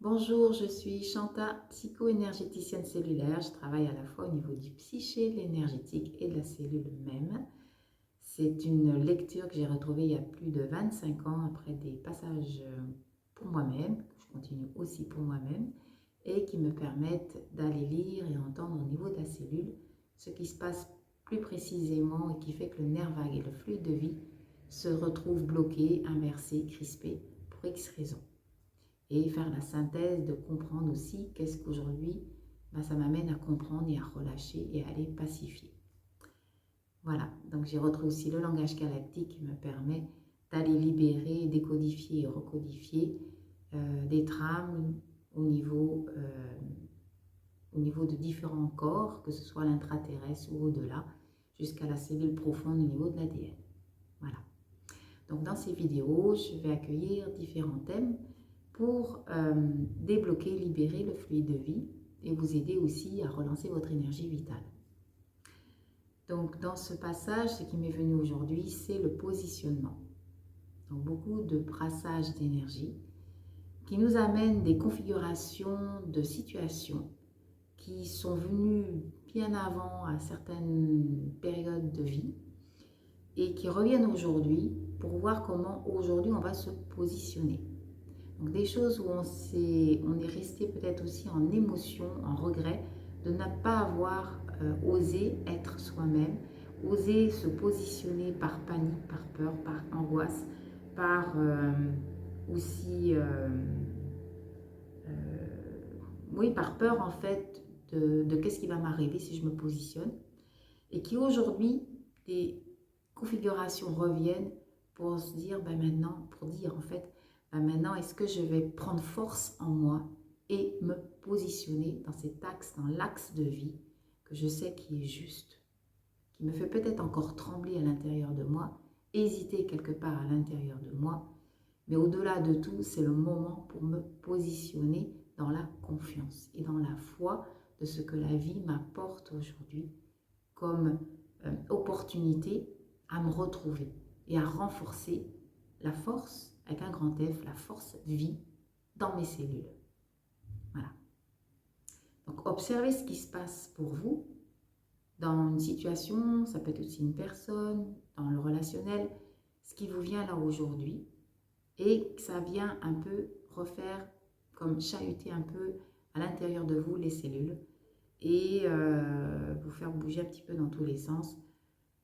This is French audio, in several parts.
Bonjour, je suis Chanta, psycho-énergéticienne cellulaire. Je travaille à la fois au niveau du psyché, de l'énergétique et de la cellule même. C'est une lecture que j'ai retrouvée il y a plus de 25 ans après des passages pour moi-même, que je continue aussi pour moi-même, et qui me permettent d'aller lire et entendre au niveau de la cellule ce qui se passe plus précisément et qui fait que le nerf vague et le fluide de vie se retrouvent bloqués, inversés, crispés pour X raisons et faire la synthèse de comprendre aussi qu'est-ce qu'aujourd'hui ça m'amène à comprendre et à relâcher et à aller pacifier. Voilà, donc j'ai retrouvé aussi le langage galactique qui me permet d'aller libérer, décodifier et recodifier des trames au niveau de différents corps, que ce soit l'intraterrestre ou au-delà, jusqu'à la cellule profonde au niveau de l'ADN. Voilà. Donc dans ces vidéos, je vais accueillir différents thèmes pour débloquer, libérer le fluide de vie et vous aider aussi à relancer votre énergie vitale. Donc dans ce passage, ce qui m'est venu aujourd'hui, c'est le positionnement. Donc beaucoup de brassage d'énergie qui nous amènent des configurations de situations qui sont venues bien avant à certaines périodes de vie et qui reviennent aujourd'hui pour voir comment aujourd'hui on va se positionner. Donc des choses où on est resté peut-être aussi en émotion, en regret de ne pas avoir osé être soi-même, osé se positionner par panique, par peur, par angoisse, par aussi, oui, par peur en fait de qu'est-ce qui va m'arriver si je me positionne. Et qui aujourd'hui, des configurations reviennent pour se dire, maintenant, pour dire en fait, maintenant, est-ce que je vais prendre force en moi et me positionner dans cet axe, dans l'axe de vie que je sais qui est juste, qui me fait peut-être encore trembler à l'intérieur de moi, hésiter quelque part à l'intérieur de moi, mais au-delà de tout, c'est le moment pour me positionner dans la confiance et dans la foi de ce que la vie m'apporte aujourd'hui comme opportunité à me retrouver et à renforcer la force, avec un grand F, la force vie dans mes cellules. Voilà. Donc observez ce qui se passe pour vous dans une situation, ça peut être aussi une personne, dans le relationnel, ce qui vous vient là aujourd'hui et que ça vient un peu refaire, comme chahuter un peu à l'intérieur de vous les cellules et vous faire bouger un petit peu dans tous les sens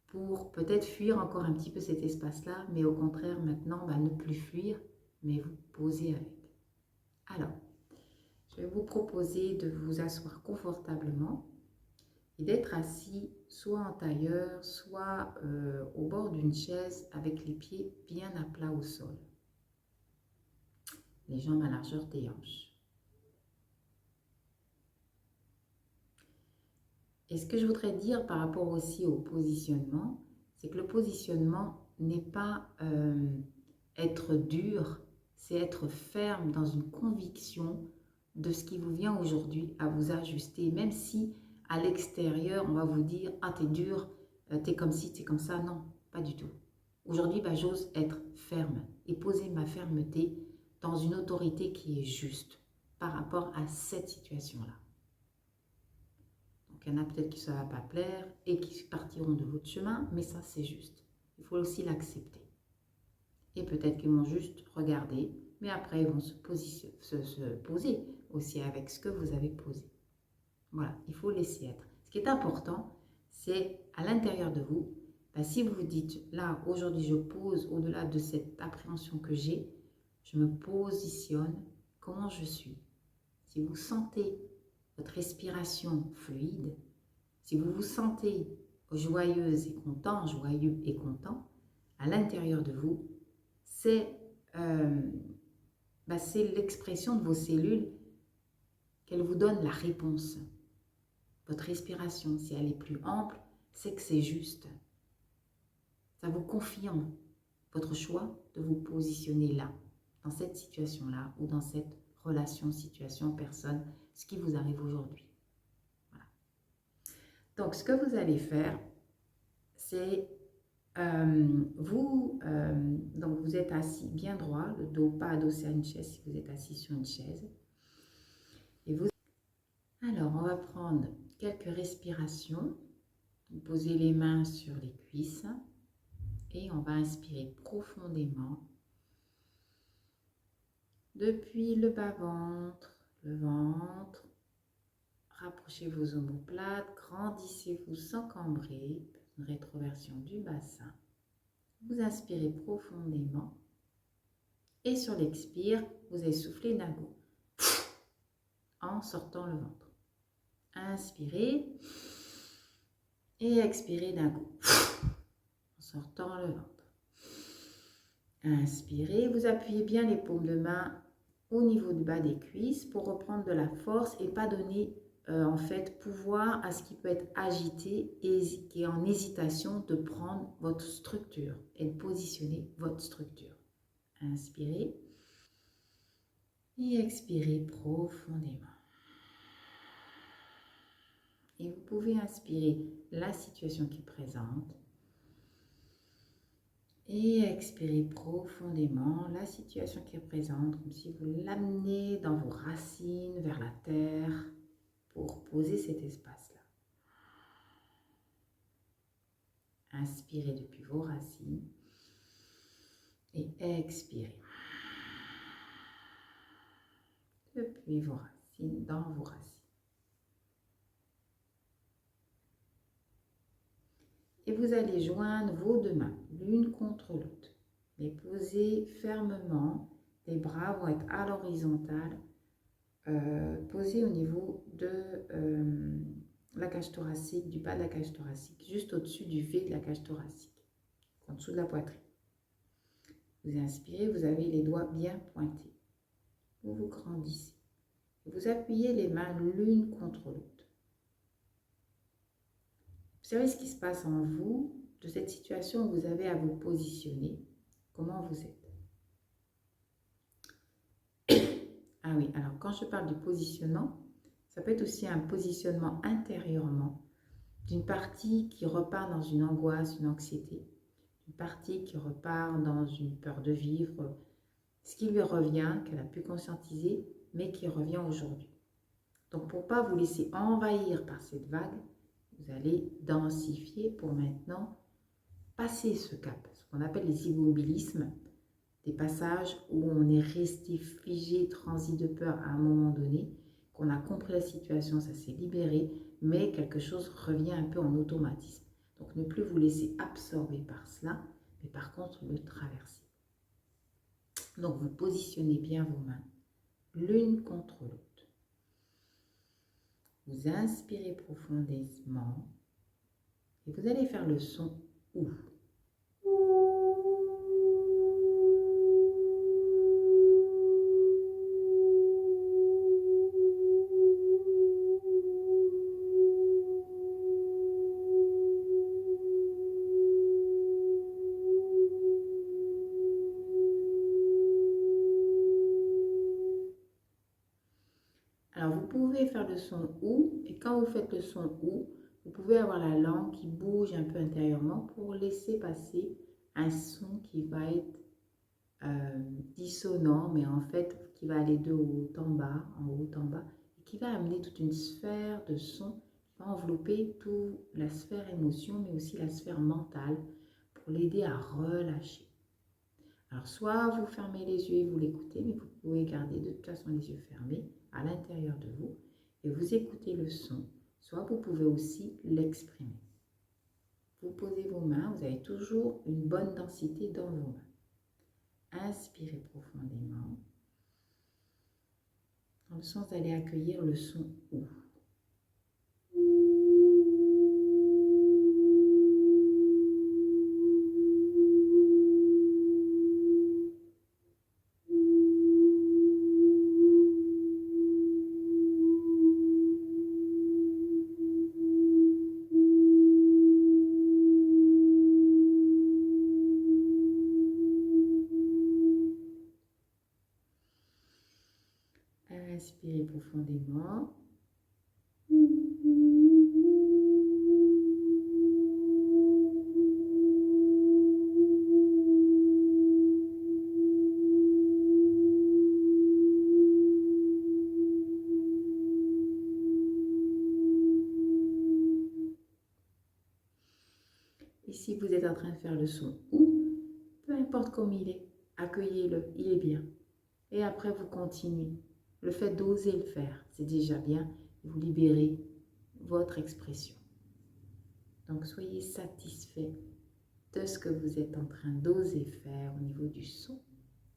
pour peut-être fuir encore un petit peu cet espace-là, mais au contraire maintenant, ne plus fuir, mais vous poser avec. Alors, je vais vous proposer de vous asseoir confortablement et d'être assis soit en tailleur, soit au bord d'une chaise avec les pieds bien à plat au sol, les jambes à largeur des hanches. Et ce que je voudrais dire par rapport aussi au positionnement, c'est que le positionnement n'est pas être dur, c'est être ferme dans une conviction de ce qui vous vient aujourd'hui à vous ajuster, même si à l'extérieur, on va vous dire « Ah, t'es dur, t'es comme ci, t'es comme ça ». Non, pas du tout. Aujourd'hui, j'ose être ferme et poser ma fermeté dans une autorité qui est juste par rapport à cette situation-là. Donc, il y en a peut-être qui ça ne va pas plaire et qui partiront de votre chemin, mais ça, c'est juste. Il faut aussi l'accepter. Et peut-être qu'ils vont juste regarder, mais après, ils vont se poser aussi avec ce que vous avez posé. Voilà, il faut laisser être. Ce qui est important, c'est à l'intérieur de vous, si vous vous dites, là, aujourd'hui, je pose au-delà de cette appréhension que j'ai, je me positionne comment je suis. Si vous sentez votre respiration fluide, si vous vous sentez joyeuse et content, joyeux et content, à l'intérieur de vous, c'est l'expression de vos cellules qu'elles vous donnent la réponse. Votre respiration, si elle est plus ample, c'est que c'est juste. Ça vous confirme votre choix de vous positionner là, dans cette situation-là ou dans cette relation, situation, personne, ce qui vous arrive aujourd'hui. Voilà. Donc, ce que vous allez faire, c'est donc vous êtes assis bien droit, le dos pas adossé à une chaise si vous êtes assis sur une chaise. Alors, on va prendre quelques respirations. Posez les mains sur les cuisses et on va inspirer profondément depuis le bas-ventre, le ventre. Rapprochez vos omoplates, grandissez-vous sans cambrer, une rétroversion du bassin. Vous inspirez profondément et sur l'expire, vous allez souffler d'un coup en sortant le ventre. Inspirez et expirez d'un coup en sortant le ventre. Inspirez, vous appuyez bien les paumes de main au niveau du bas des cuisses pour reprendre de la force et pas donner en fait pouvoir à ce qui peut être agité et qui est en hésitation de prendre votre structure et de positionner votre structure. Inspirez et expirez profondément. Et vous pouvez inspirer la situation qui est présente et expirer profondément la situation qui est présente, comme si vous l'amenez dans vos racines, vers la terre, pour poser cet espace-là. Inspirez depuis vos racines et expirez depuis vos racines, dans vos racines. Et vous allez joindre vos deux mains, l'une contre l'autre. Les posez fermement, les bras vont être à l'horizontale, posés au niveau de la cage thoracique, du bas de la cage thoracique, juste au-dessus du V de la cage thoracique, en dessous de la poitrine. Vous inspirez, vous avez les doigts bien pointés. Vous grandissez. Vous appuyez les mains l'une contre l'autre. Observez ce qui se passe en vous, de cette situation où vous avez à vous positionner, comment vous êtes. Ah oui, alors quand je parle du positionnement, ça peut être aussi un positionnement intérieurement d'une partie qui repart dans une angoisse, une anxiété, une partie qui repart dans une peur de vivre, ce qui lui revient, qu'elle a pu conscientiser, mais qui revient aujourd'hui. Donc pour ne pas vous laisser envahir par cette vague, vous allez densifier pour maintenant passer ce cap, ce qu'on appelle les immobilismes, des passages où on est resté figé, transi de peur à un moment donné, qu'on a compris la situation, ça s'est libéré, mais quelque chose revient un peu en automatisme. Donc ne plus vous laisser absorber par cela, mais par contre le traverser. Donc vous positionnez bien vos mains, l'une contre l'autre. Vous inspirez profondément et vous allez faire le son OU. Alors, vous pouvez faire le son OU, et quand vous faites le son OU, vous pouvez avoir la langue qui bouge un peu intérieurement pour laisser passer un son qui va être dissonant, mais en fait qui va aller de haut en bas, et qui va amener toute une sphère de son qui va envelopper toute la sphère émotion, mais aussi la sphère mentale, pour l'aider à relâcher. Alors, soit vous fermez les yeux et vous l'écoutez, mais vous pouvez garder de toute façon les yeux fermés à l'intérieur de vous et vous écoutez le son. Soit vous pouvez aussi l'exprimer. Vous posez vos mains, vous avez toujours une bonne densité dans vos mains. Inspirez profondément, dans le sens d'aller accueillir le son OU. Inspirez profondément. vous êtes en train de faire le son ou peu importe comme il est, accueillez-le, il est bien. Et après, vous continuez. Le fait d'oser le faire, c'est déjà bien. Vous libérez votre expression. Donc, soyez satisfait de ce que vous êtes en train d'oser faire au niveau du son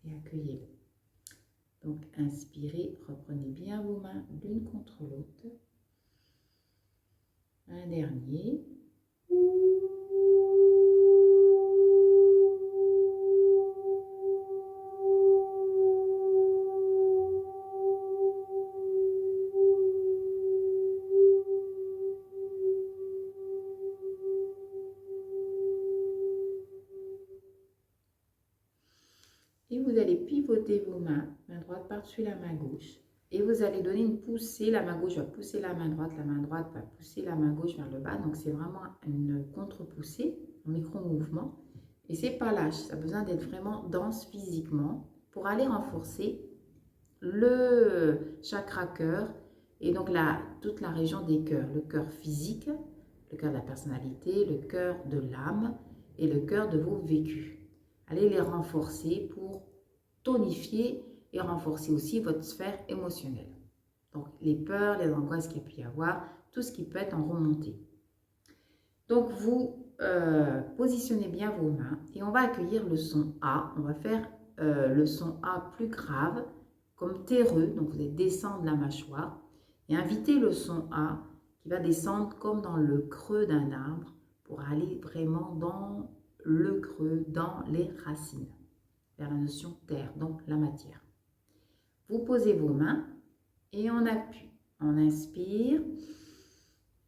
et accueillez-le. Donc, inspirez, reprenez bien vos mains l'une contre l'autre. Un dernier. Et vous allez pivoter vos mains, main droite par-dessus la main gauche. Et vous allez donner une poussée, la main gauche va pousser la main droite va pousser la main gauche vers le bas. Donc c'est vraiment une contre-poussée, un micro-mouvement. Et c'est pas lâche, ça a besoin d'être vraiment dense physiquement pour aller renforcer le chakra cœur et donc toute la région des cœurs, le cœur physique, le cœur de la personnalité, le cœur de l'âme et le cœur de vos vécus. Allez les renforcer pour tonifier et renforcer aussi votre sphère émotionnelle. Donc les peurs, les angoisses qu'il peut y avoir, tout ce qui peut être en remontée. Donc vous positionnez bien vos mains et on va accueillir le son A. On va faire le son A plus grave, comme terreux, donc vous allez descendre la mâchoire et inviter le son A qui va descendre comme dans le creux d'un arbre pour aller vraiment dans le creux, dans les racines, vers la notion terre, donc la matière. Vous posez vos mains et on appuie. On inspire.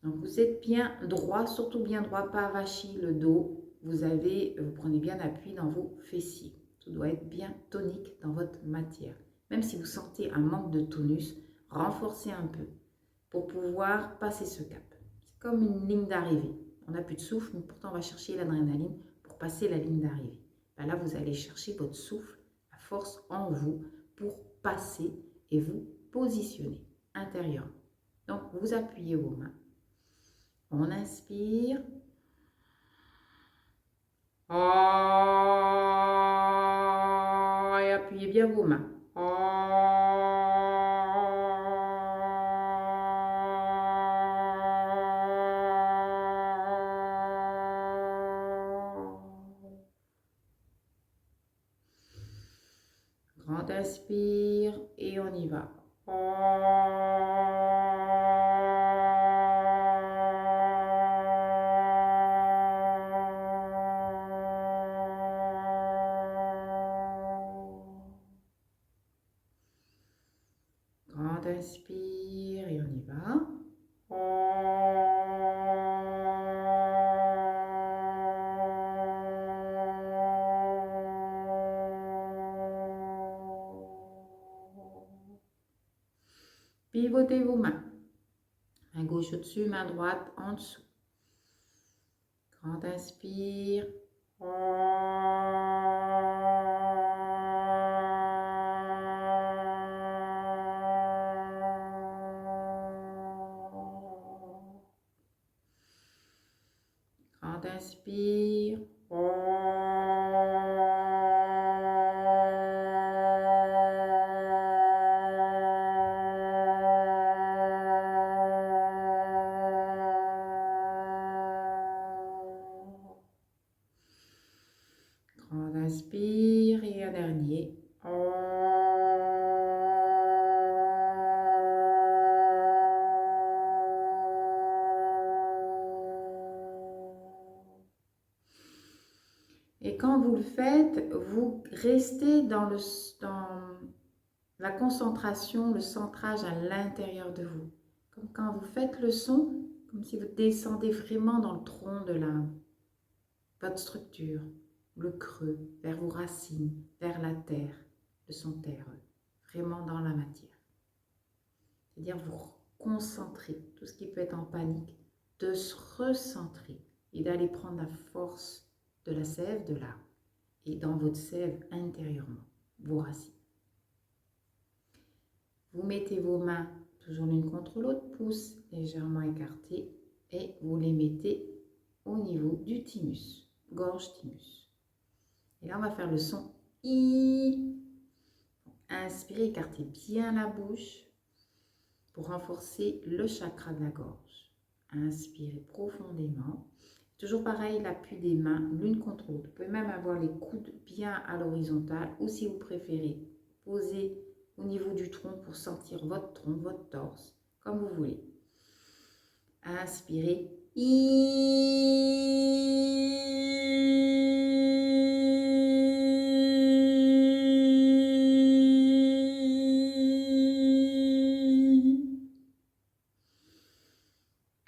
Donc vous êtes bien droit, surtout bien droit, pas avachi le dos. Vous prenez bien appui dans vos fessiers. Tout doit être bien tonique dans votre matière. Même si vous sentez un manque de tonus, renforcez un peu pour pouvoir passer ce cap. C'est comme une ligne d'arrivée. On n'a plus de souffle, mais pourtant on va chercher l'adrénaline pour passer la ligne d'arrivée. Ben là, vous allez chercher votre souffle, la force en vous pour passer et vous positionner intérieurement. Donc, vous appuyez vos mains. On inspire. Et appuyez bien vos mains. Grand inspire et on y va. Grand inspire et on y va. Pivotez vos mains. Main gauche au-dessus, main droite en dessous. Grand inspire. Grand inspire. Grand inspire et un dernier. Et quand vous le faites, vous restez dans la concentration, le centrage à l'intérieur de vous. Comme quand vous faites le son, comme si vous descendez vraiment dans le tronc de votre structure, le creux, vers vos racines, vers la terre, le son terreux, vraiment dans la matière. C'est-à-dire vous concentrer, tout ce qui peut être en panique, de se recentrer et d'aller prendre la force de la sève de l'arbre et dans votre sève intérieurement, vos racines. Vous mettez vos mains toujours l'une contre l'autre, pouces légèrement écartés et vous les mettez au niveau du thymus. gorge, thymus. Et là, on va faire le son I. Inspirez, écartez bien la bouche pour renforcer le chakra de la gorge. Inspirez profondément. Toujours pareil, l'appui des mains l'une contre l'autre. Vous pouvez même avoir les coudes bien à l'horizontale ou si vous préférez, poser au niveau du tronc pour sentir votre tronc, votre torse, comme vous voulez. Inspirez.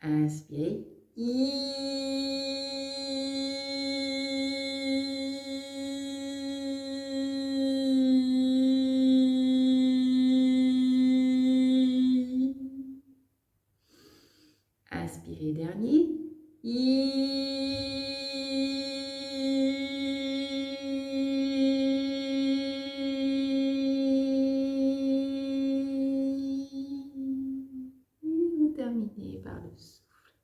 Inspirez. Inspirez, dernier. Vous terminez par le souffle.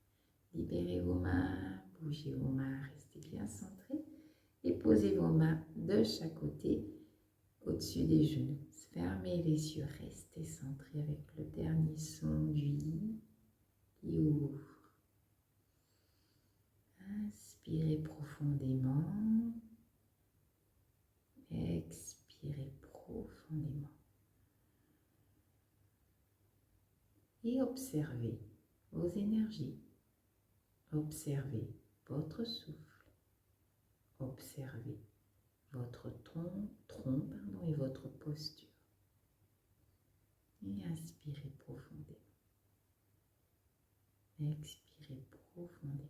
Libérez vos mains, bougez vos mains, restez bien centrés et posez vos mains de chaque côté au-dessus des genoux. Fermez les yeux, restez centrés avec le dernier son du I qui ouvre. Inspirez profondément, expirez profondément et observez vos énergies, observez votre souffle, observez votre tronc et votre posture. Et inspirez profondément, expirez profondément.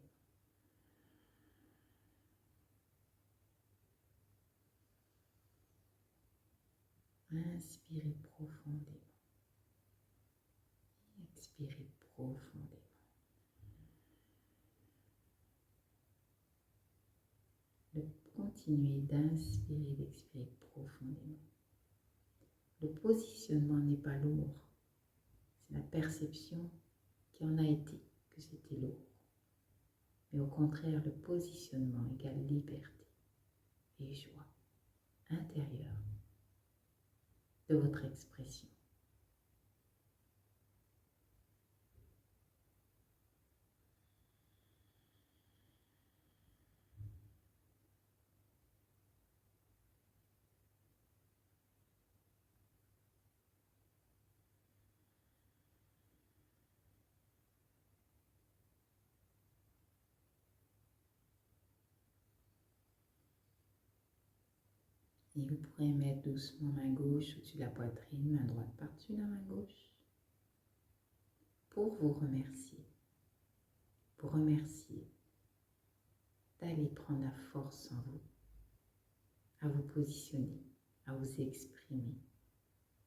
Inspirez profondément. Expirez profondément. Continuez d'inspirer et d'expirer profondément. Le positionnement n'est pas lourd. C'est la perception qui en a été, que c'était lourd. Mais au contraire, le positionnement égale liberté et joie intérieure de votre expression. Et vous pourrez mettre doucement main gauche au-dessus de la poitrine, main droite par-dessus la main gauche, pour vous remercier. Pour remercier d'aller prendre la force en vous, à vous positionner, à vous exprimer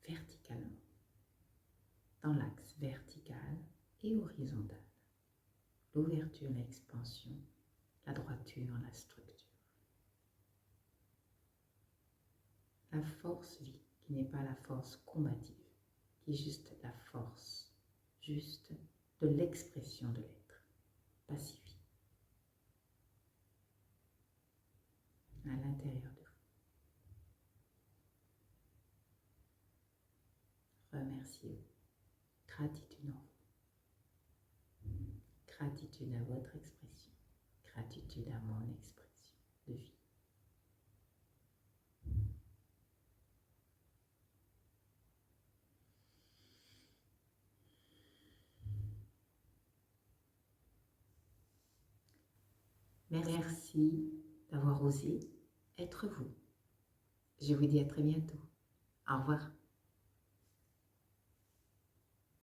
verticalement, dans l'axe vertical et horizontal. L'ouverture, l'expansion, la droiture, la structure. La force vie, qui n'est pas la force combative, qui est juste la force, juste de l'expression de l'être, pacifique, à l'intérieur de vous. Remerciez-vous. Gratitude en vous. Gratitude à votre expression. Gratitude à mon expression de vie. Merci d'avoir osé être vous. Je vous dis à très bientôt. Au revoir.